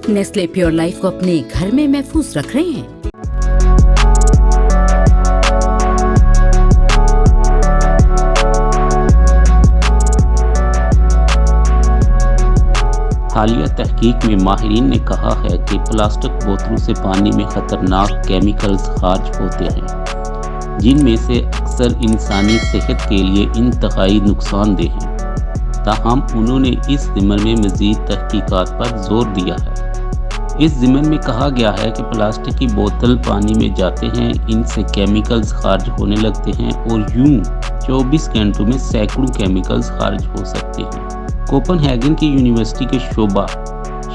आप Nestle pure life को अपने घर में महफूज रख रहे हैं? हालिया तहकीक में माहिरीन ने कहा है कि प्लास्टिक बोतलों से पानी में खतरनाक केमिकल्स खारिज होते हैं, जिनमें से अक्सर इंसानी सेहत के लिए इंतहाई नुकसानदेह हैं। ताहम उन्होंने इस ज़िम्न में मज़ीद तहकीकात पर जोर दिया है। इस ज़िम्न में कहा गया है कि प्लास्टिक की बोतल पानी में जाते हैं, इनसे केमिकल्स खारिज होने लगते हैं और यूं 24 घंटों में सैकड़ों केमिकल्स खारिज हो सकते हैं। कोपनहेगन की यूनिवर्सिटी के शोबा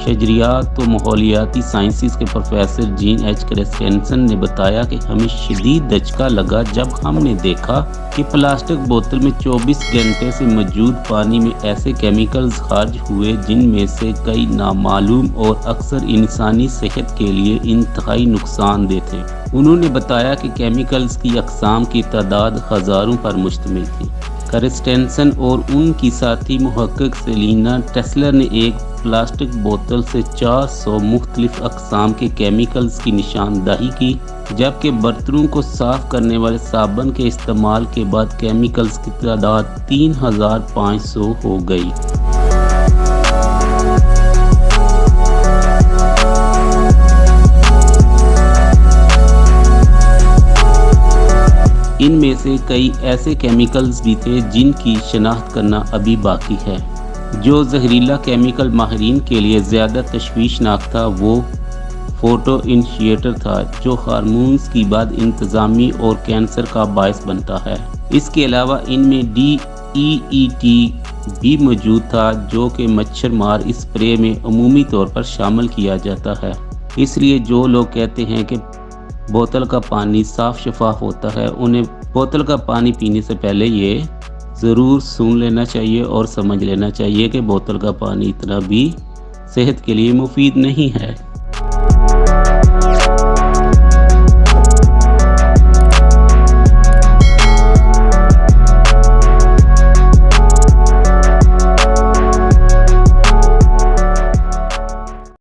शजरियात व माहौलियाती साइंसेस के प्रोफेसर जीन एच क्रिस्टेंसन ने बताया कि हमें शदीद दचका लगा जब हमने देखा कि प्लास्टिक बोतल में 24 घंटे से मौजूद पानी में ऐसे केमिकल्स खारिज हुए जिनमें से कई नामालूम और अक्सर इंसानी सेहत के लिए इंतहाई नुकसानदेह थे। उन्होंने बताया कि केमिकल्स की अक़साम की तादाद हज़ारों पर मुश्तमिल थी। क्रिस्टेंसन और उनकी साथी मुहक्किक सेलिना टेस्लर ने एक प्लास्टिक बोतल से 400 मुख्तलिफ अक़साम के केमिकल्स की निशानदही की, जबकि बर्तनों को साफ़ करने वाले साबुन के इस्तेमाल के बाद केमिकल्स की तादाद 3500 हो गई। इनमें से कई ऐसे केमिकल्स भी थे जिनकी शनाख्त करना अभी बाकी है। जो जहरीला केमिकल माहिरीन के लिए ज़्यादा तशवीशनाक था वो फोटो इनिशिएटर था, जो हार्मोन्स की बद इंतज़ामी और कैंसर का बायस बनता है। इसके अलावा इनमें DEET भी मौजूद था, जो कि मच्छर मार स्प्रे में अमूमी तौर पर शामिल किया जाता है। इसलिए जो लोग कहते हैं कि बोतल का पानी साफ शफाफ होता है, उन्हें बोतल का पानी पीने से पहले ये ज़रूर सुन लेना चाहिए और समझ लेना चाहिए कि बोतल का पानी इतना भी सेहत के लिए मुफीद नहीं है।